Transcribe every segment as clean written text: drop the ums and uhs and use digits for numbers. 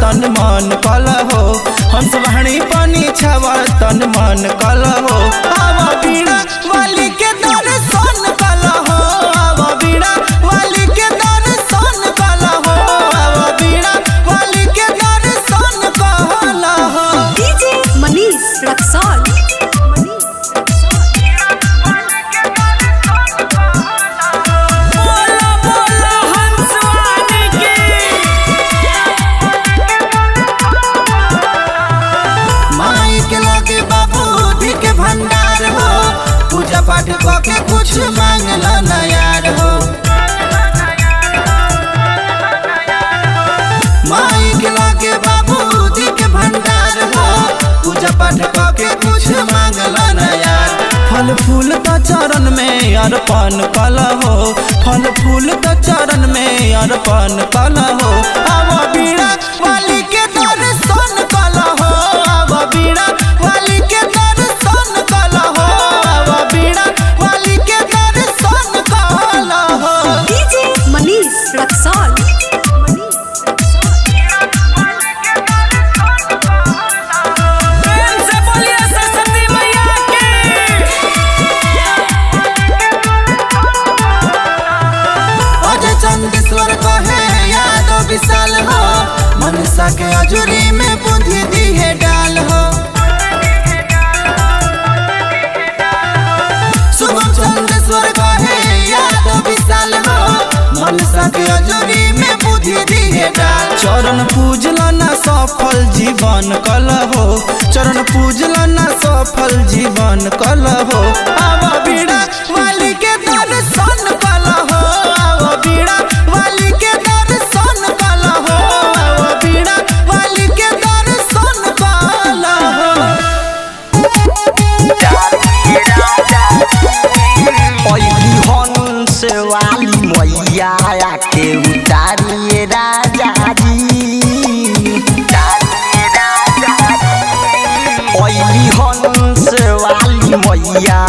तन मन कल हो हंस वाणी पानी छावा तन मन कल हो आवा बीड़ा वाली के दर्शन कल हो आवा बीड़ा वाली के दर्शन कल हो आवा बीड़ा वाली के दर्शन कल हो। डीजे मनीष रक्सौल। पाठ के कुछ मांगला न यार हो माई के लागे बाबूजी के भंडार हो पूजा पाठ के कुछ मांगला न यार फल फूल तो चरण में अर्पण कल हो फल फूल तो चरण में अर्पण कल हो आवा बीड़ा वाली के दर्शन कल हो आवा बीड़ा वाली के दर्शन कल हो आवा बीड़ा वाली के दर्शन कल हो। डीजे मनीष रक्सौल। चंदेश्वर कहे यादो विशाल हो मनसा के अजूरी में बुद्धि दी है डाल हो शुभम चंदेश्वर कहे यादो विशाल हो मनसा के अजूरी में बुद्धि दी है डाल चरण पूजला ना सफल जीवन कल हो चरण पूजला ना सफल जीवन कल हो आवा बीड़ा वाली के दर्शन कल हो आवा बीड़ा वाली के दर्शन कल हो आवा बीड़ा वाली के दर्शन कल हो। हंस वाली मैया के उतारिए राजा जी हंस वाली मैया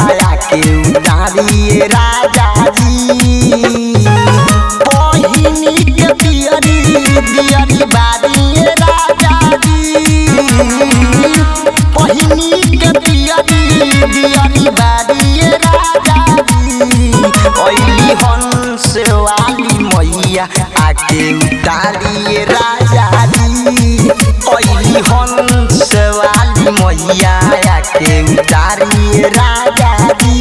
के उतारिए राजा जी बहिनी के दियरी दियरी बारिए राजा जी बहिनी के दियरी दियरी बारिए राजा जी हंस वाली मैया आके उतारिए राजा जी हंस वाली मैया आके उतारिए राजा जी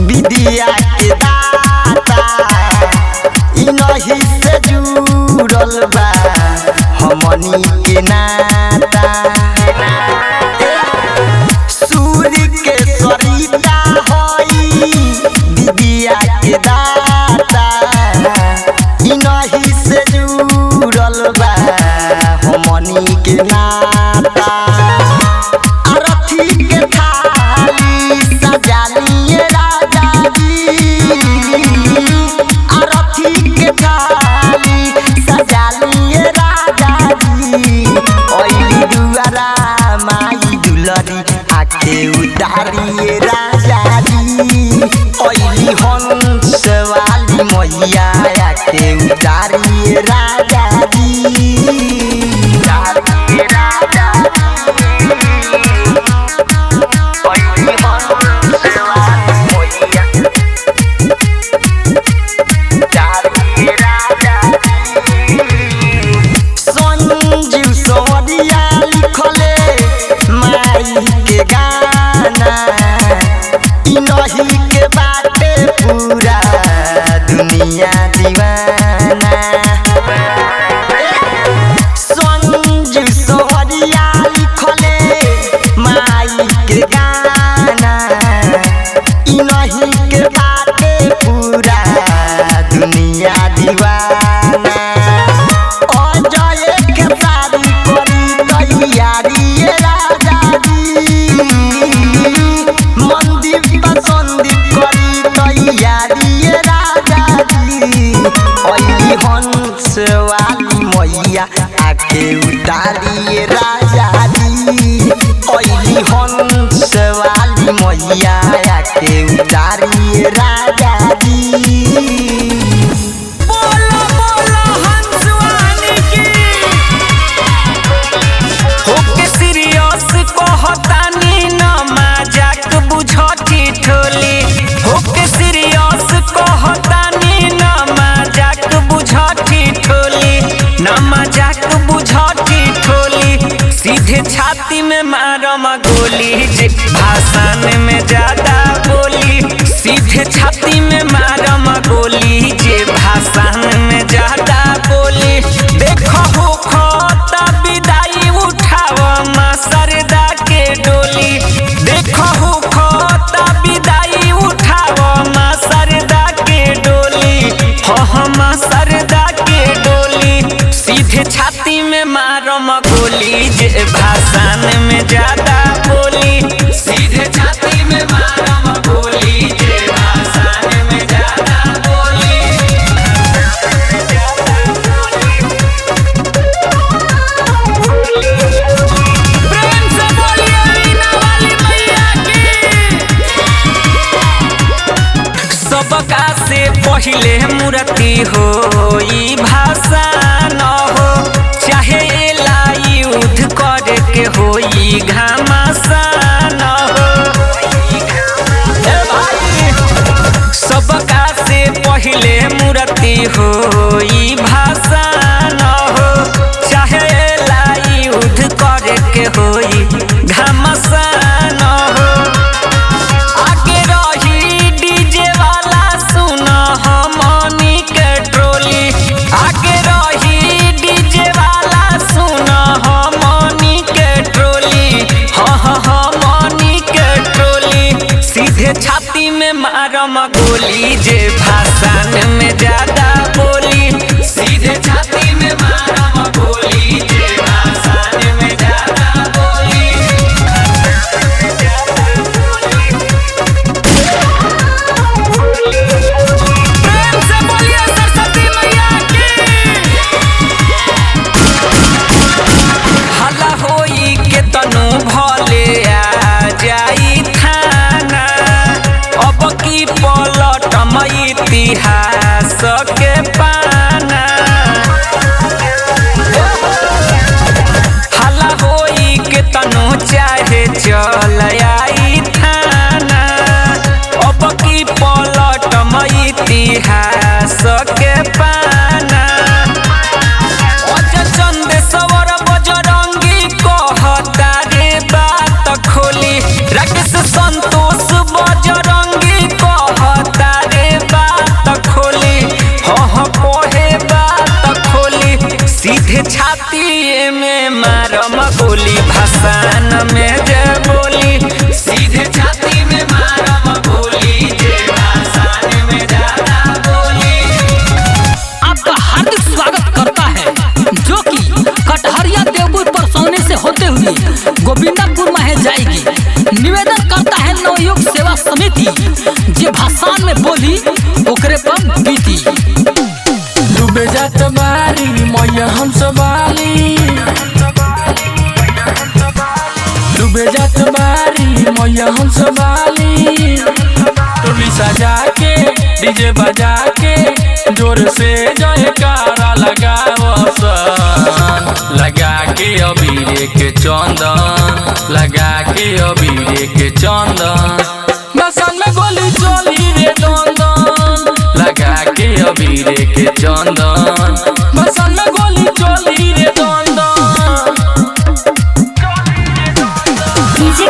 विद्या के दाता इनही से जुड़ल बा हमनी के नाता सूर्य के सरिता होई विद्या के दाता इनही से जुड़ल बा हमनी के नाता अरथी के थाली सजालिए राजा अरथी के थाली सजालिए राजा जी दुआरा माई दुलरी आके उतारिए राजा जी हंस वाली मैया आके उतारिए राजा जी संजीव सवरिया लिखले माई के गाना इनही के बाटे पूरा दुनिया दीवाना संजीव सवरिया लिखले माई के गाना इनही के बाटे पूरा दुनिया दीवाना मंदिर पसंद करी तैयारी राजा जी मैया आके उतारिए राजा जी। अइली हंस वाली मैया आके उतारिए राजा जी। बोलो बोलो हंसवानी की। होके सीरियस कहतानी न मजाक बुझती ठोली। होके सीरियस कहतानी न मजाक बुझती ठोली। न मजाक बुझती ठोली। सीधे छाती में मारम गोली जे भाषण में ज्यादा बोली। सीधे छाती में मारम गोली जे भाषण में ज्यादा बोली। देखो हो खोता विदाई उठाव माँ सरदा के डोली। देखो हो खोता विदाई उठाव माँ सरदा के डोली। हो माँ सरदा के डोली। सीधे छाती में मारम गोली जे भाषण में ज्यादा बोली। सीधे छाती में मारम गोली जे भाषण में ज्यादा बोली। प्रेम से बोलिए वीणा वाली मैया की। सबका से पहिले मूर्ति हो ई भाषा न हो। चाहे ला युद्ध करे के हो ई घमासान हो। ए भाई सबका से पहिले मूर्ति हो ई भाषा न हो। चाहे ला युद्ध करे के हो ई घमासान हो। आगे रही डीजे वाला सुन हमनी के ट्रोली। आगे रही डीजे वाला सुन हमनी के ट्रोली। हमनी के ट्रोली। सीधे छाती में मारम गोली जे भाषण में ज्यादा बोली। सीधे छाती में मारम गोली जे भाषण में ज्यादा बोली। प्रेम से बोलिए सरस्वती मैया की। हल्ला होई के तनु भले आ जाई थाना। अब की पलटम इतिहास के पाना। हल्ला होई के तनु चाहे चल आई थाना। अब की पलटम इतिहास के पाना। चंदेश्वर बजरंगी कहता रे बात खोली। राकेश संतोष बजरंगी कहता रे बात खोली। कहे बात खोली। सीधे छाती में मारम गोली भाषण में जय बोली। सीधे छाती में मारम गोली जे भाषण में ज्यादा बोली। आपका हार्दिक स्वागत करता है जो कि कटहरिया देवपुर परसौनी से होते हुए गोविंदपुर में जाएगी। निवेदन करता है नवयुग सेवा समिति जे भाषण में बोली ओकरे पर बीती। डूबे जात बारी मैया हम सवाली। डूबे जात बारी मैया हम सवाली। टोली सजा के डीजे बजा के जोर से जयकारा लगावसन। लगा के अबीर के चंदन। लगा के अबीर के चंदन। बसन में गोली चली रे दंदन। लगा के अबीर के चंदन। बसन में गोली चली रे दंदन।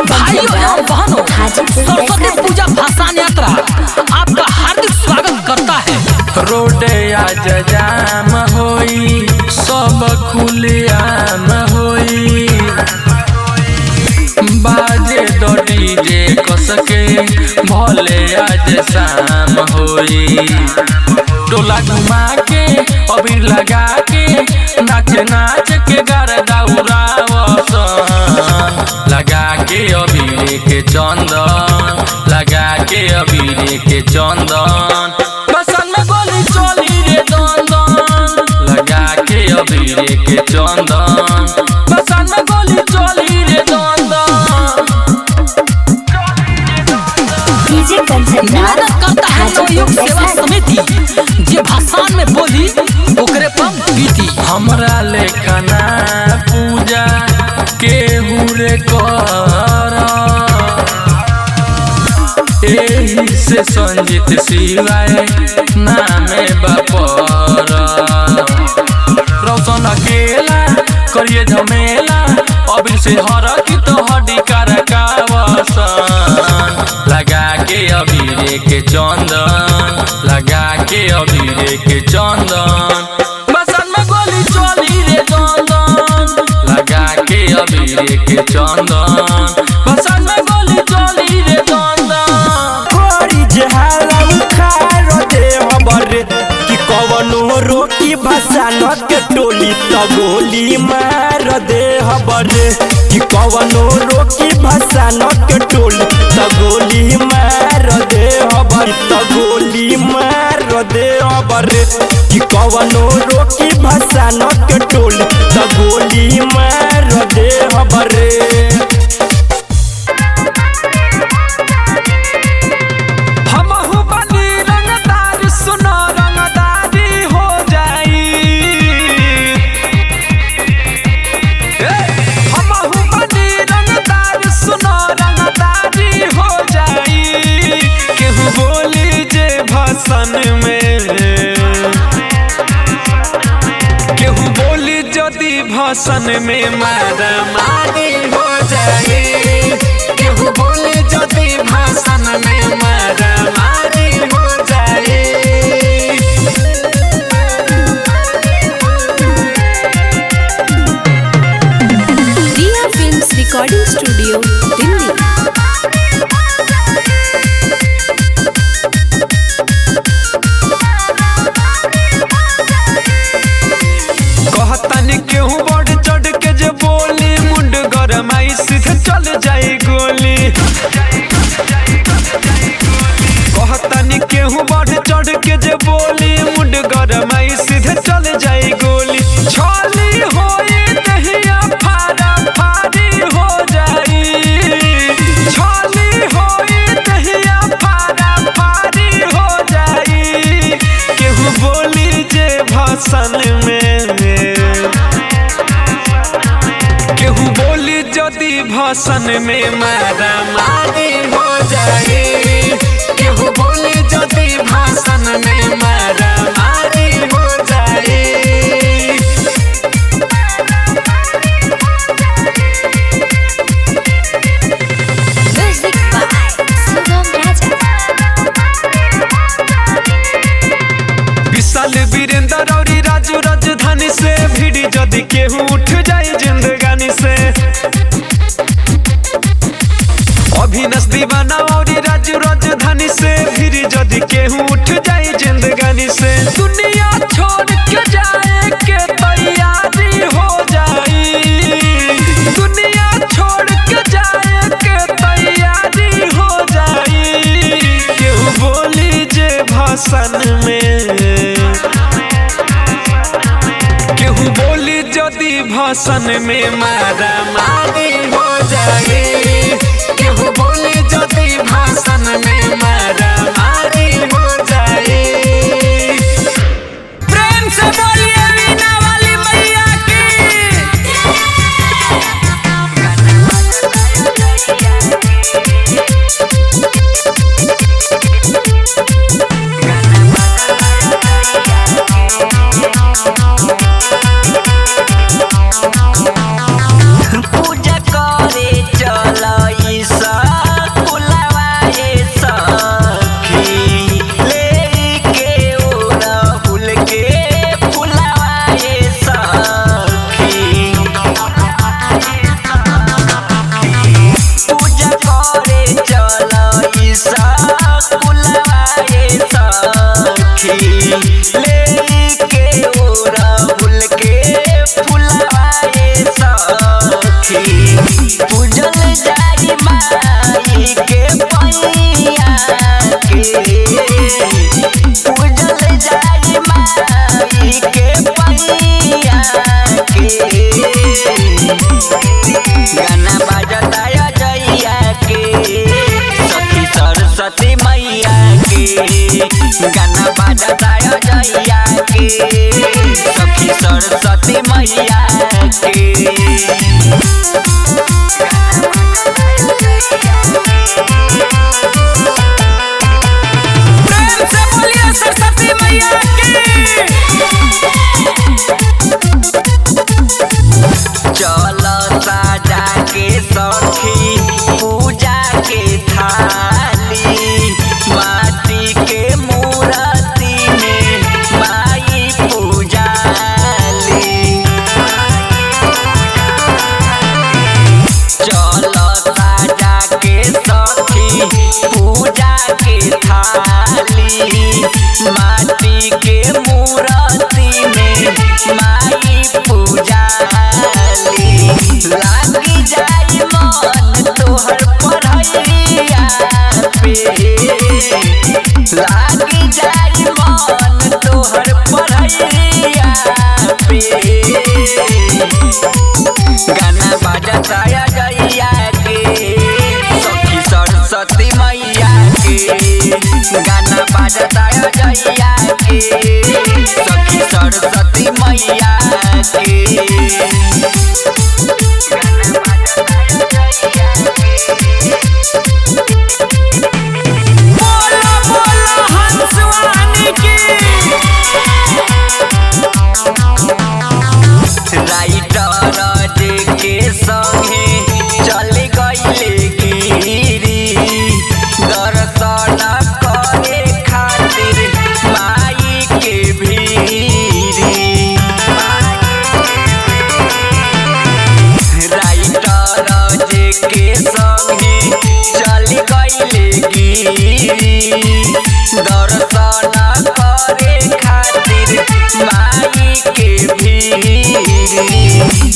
भाइयों एवं बहनों, सरस्वती पूजा भाषण यात्रा आपका हार्दिक स्वागत करता है। रोड आज जाम होई सब खुलेआम होई। बाजे दो डीजे कसके भले आज शाम होई। टोला घुमा के अबीर लगा के नाच नाच के गरदा उड़ावसन। लगा के अबीर के चंदन। लगा के अबीर के चंदन। बसन में गोली चली रे दंदन। लगा के अबीर अबीरे के चंदन बसन में गोली चली रे दंदन डीजे कंसर्ट निवेदन करता है नवयुग सेवा समिति जे भाषण में बोली ओकरे पर बीती। हमरा लेखना पूजा केहू रे कर एही से संजित शिवाय नामे बापर रौशन अकेला करिए झमेला अबिर से हरकित हड्डी कारकावसन लगा के अबीरे के चंदन लगा के अबीरे के चंदन बसन में गोली चली रे दंदन लगा के अबीरे के चंदन बसन में गोली चली रे दंदन कोरी जहाला उखाड़ दे हमरे कि कवनो रोकी भसानक टोली त गोली मार दे हमरे कि कवनो रोकी भसानक टोली त गोली मार दे हमरे त गोली मार दे हमरे कि कवनो रोकी भसानक टोली त गोली मार दे हमरे। हमहु बनी रंगदार सुनो रंगदारी हो जाई हमहु बनी रंगदार सुनो रंगदारी हो जाई केहू बोली जे भाषण में केहू बोली जदि भाषण में मारा मारी हो जाई केहू बोली जदि भाषण में मारा मारी हो जाई रिया फिल्म्स रिकॉर्डिंग स्टूडियो दिल्ली। कहतनी केहू बढ़ चढ़ के जे बोली मुंड गरमाई सीधे चल जाई गोली कहतनी केहू बढ़ चढ़ के जे बोली मुंड गरमाई सीधे चल जाई गोली छाली होई दहिया फारा फारी हो जाई छाली होई दहिया फारा फारी हो जाई केहू बोली जे भाषण में केहू बोली जदि भाषण में मारा मारी हो जाई केहू बोली जदि भाषण में मारा मारी हो जाई म्यूजिक बाय सुगम राजा। विशाल वीरेंद्र और राजू राजधानी से भिड़ी जदि केहू उठ जाई जिंदगानी से अभिनस दीवाना और राजू राजधानी से भिड़ी जदि केहू उठ जाई जिंदगानी से दुनिया छोड़ के जाए के तैयारी हो जाई दुनिया छोड़ के जाए के तैयारी हो जाई केहू बोली जे भाषण में केहू बोली जदि भाषण में मारा मारी हो जाई केहू बोली जदि भाषण में मारा मारी हो जाई प्रेम से बोलिए वीणा वाली मैया की पूजा करे चल ईसा प्रेम से बोलिए सरस्वती मैया की। चलो साजा के सखी पूजा के थाली माटी के मूर्ति में माई पूजाली। चलो साजा के सखी पूजा के थाली माटी के मूर्ति में माई पूजाली। लागी जाई मन तोहर पढ़ैया पे, लागी जाई मन तोहर पढ़ैया पे। गाना बाजता जइया के सखी सरस्वती मैया के, गाना बाजता जइया के सखी सरस्वती मैया के। बोलो बोलो हंसवानी की। राइटर जे के संगे चल गइले गिरी दर्शन करे खातिर माई के भीरी। राइटर जे के संगे चल गइले गिरी दर्शन करे खातिर माई के भीरी।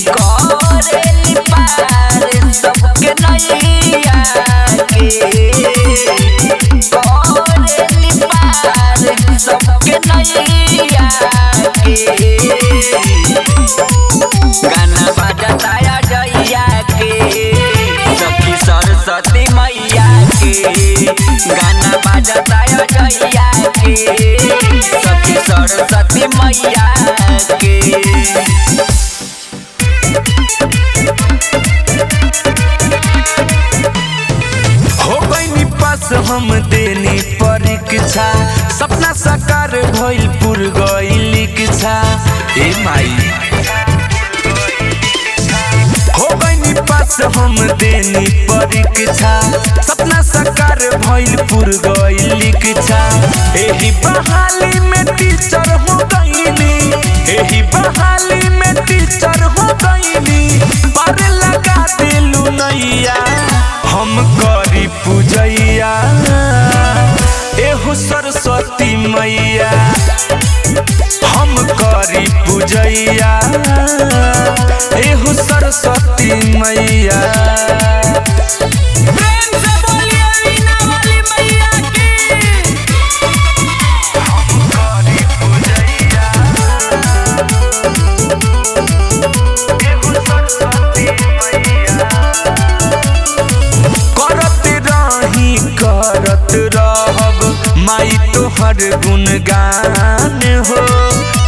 करेली पार सबके नैया के, करेली पार सबके नैया के। गाना बाजता जइया के सखी सरस्वती मैया के, गाना बाजता जइया के सखी सरस्वती मैया के। हो गई पास हम देनी परीक्षा सपना साकार भइल पुर गइल इच्छा। ए माई हो गई पास हम देनी परीक्षा सपना साकार भइल पुर गइल इच्छा। एही बहाली में टीचर हो गईनी, एही बहाली में टीचर हो गईनी। पर लगा दिलू नैया हम करी पूजैया एहो सरस्वती मैया। हम करी पूजैया एहो सरस्वती मैया। प्रेम से बोलिए वीणा वाली मैया की। करी पूजैया एहो सरस्वती मैया। करत रहब माई तोहर गुणगान हो।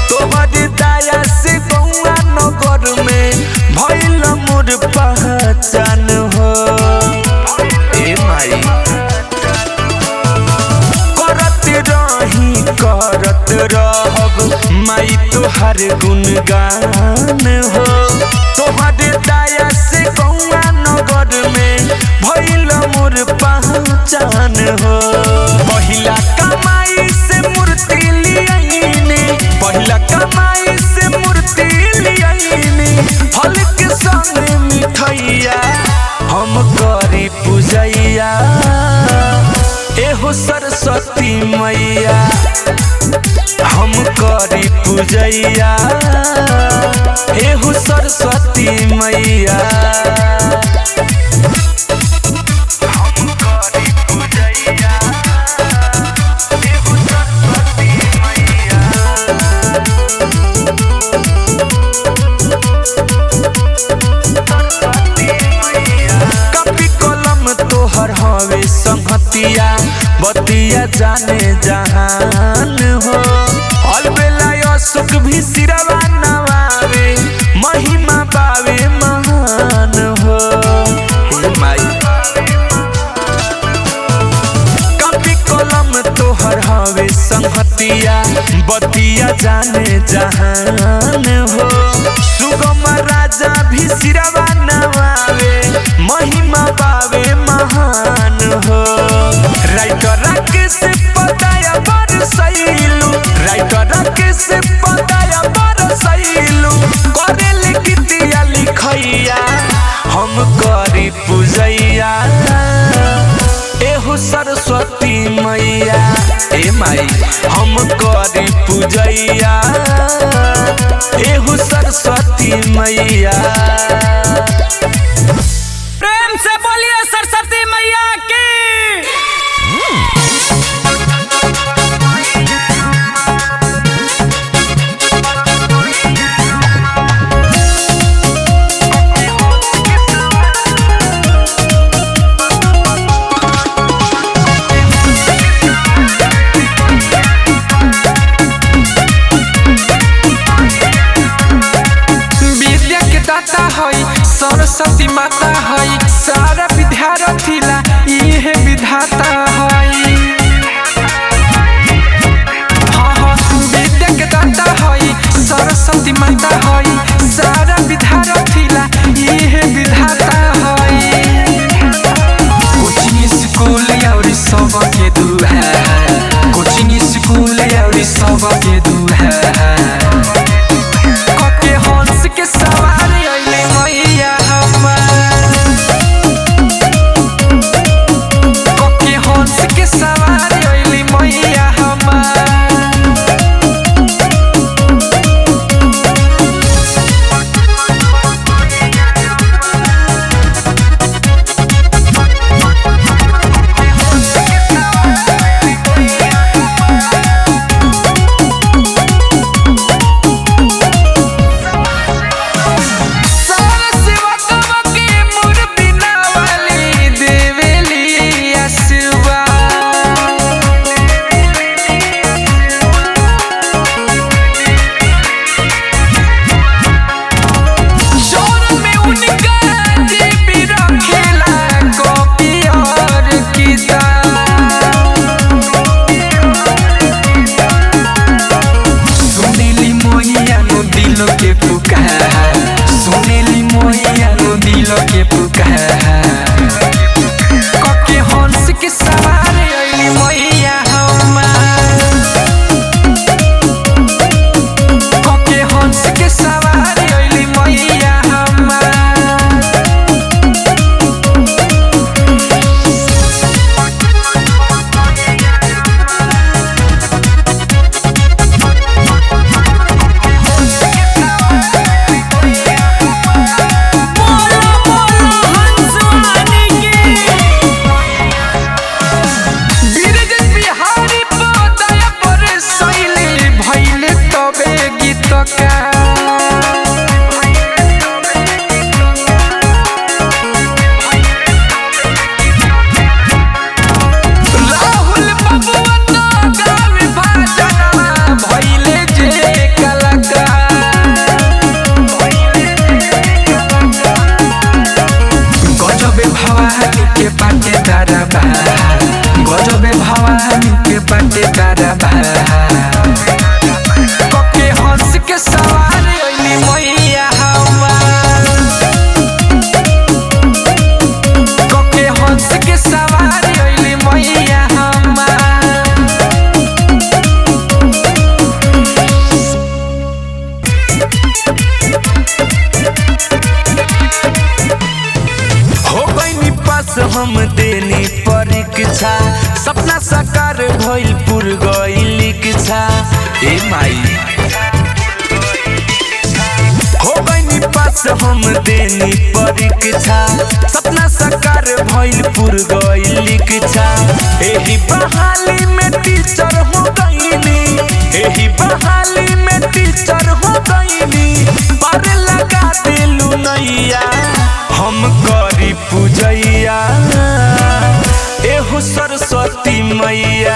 तोहर दया से गौआ नगर में भइल मोर पहचान हो। ए माई करत रहब माई तोहर गुणगान हो। तोहर दया से गौआ नगर में भइल मोर पहचान हो। पहिला कमाई से मूर्ति लियाइनी, पहिला कमाई से मूर्ति लियाइनी। फल के संग मिठैया हम करी पूजैया एहो सरस्वती मैया। हम करी पूजैया एहो सरस्वती मैया। संगतिया बतिया जाने जहान हो। अलबेला सुख भी सिरवा नवावे मही बावे महान हो हे माई कभी कलम तोहर हवे संहतिया बतिया जाने जहान हो सुगम राजा भी सिरवा नवावे महिमा बावे महान हो राइटर के से पताया बर सैलू राइटर के से पताया बर सैलू करे लिखतिया लिखैया हम करी पूजैया एहु सरस्वती मैया ए माई हम करी पूजैया एहु सरस्वती मैया प्रेम से बोलिए सरस्वती मैया की। सरस्वती माता है सारा विद्यार्थी ला इहे विधाता है विद्या के दाता है सरस्वती माता है सारा विद्यार्थी ला इहे विधाता है कोचिंग स्कूल और सब के दुआ कोचिंग स्कूल और सब के दुआ कके हंस के सवारी अइले मैया कके हंस के सवारी अइले मैया गजबे भवानी के बाटे दरबा कके हंस के सवारी अइली मैया कके हंस के सवारी अइली मैया हो गइनी पास हम देनी परीक्षा सपना साकार भइल पुर गइल इच्छा ए माई हो गइनी पास हम देनी परीक्षा सपना साकार भइल पुर गइल इच्छा एही बहाली में टीचर हो गइनी एही बहाली में टीचर हो गइनी पर लगा देलू नैया हम करी पूजैया एहु सरस्वती मैया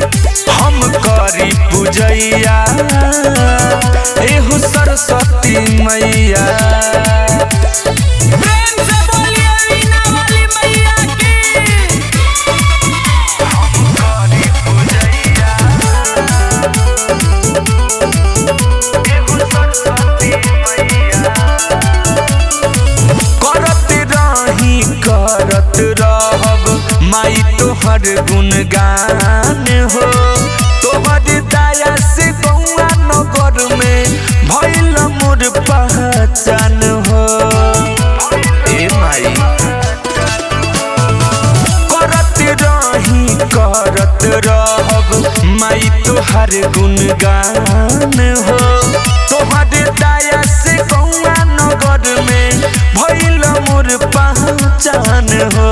हम करी पूजैया एहु सरस्वती मैया। प्रेम से बोलिए वीणा वाली मैया की। करत रहब माई तोहर गुणगान हो, तोहर दया से गौआ नगर में भइल मोर पहचान हो। ए माई करत रहब माई तोहर गुणगान हो, तोहर दया से गौआ नगर में भइल मोर पहचान हो।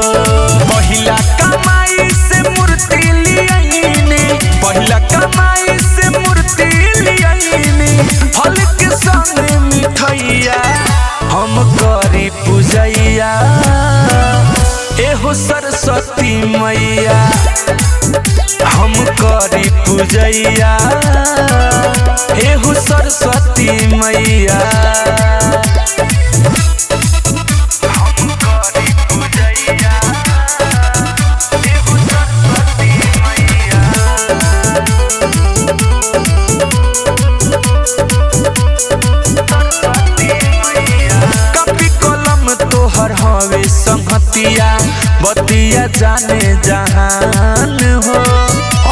पहिला कमाई से मूर्ति लियाइनी, पहिला कमाई से मूर्ति लियाइनी, फल के संग मिठैया हम करी पूजैया एहो सरस्वती मैया। हम करी पूजैया एहो सरस्वती मैया। हवे संगतिया बतिया जाने जहान हो,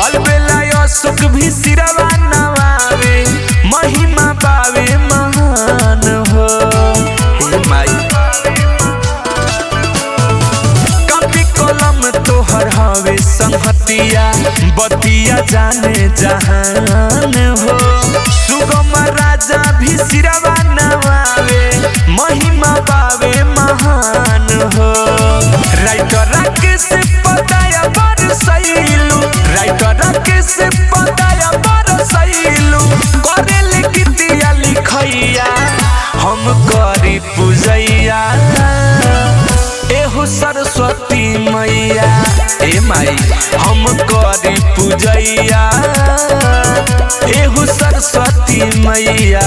अलबेला सुख भी सिरवा नवावे महिमा पावे महान हो। हे माई कभी कलम तोहर हवे संगतिया बतिया जाने जहान हो, सुगम राजा भी सिरवा नवावे महिमा पावे महान हो। राइटर राकेश पताया बरसैलू, राइटर राकेश पताया बरसैलू, करेल गीतिया लिखैया हम करी पूजैया एहो सरस्वती मैया। ए माई हम करी पूजैया एहो सरस्वती मैया।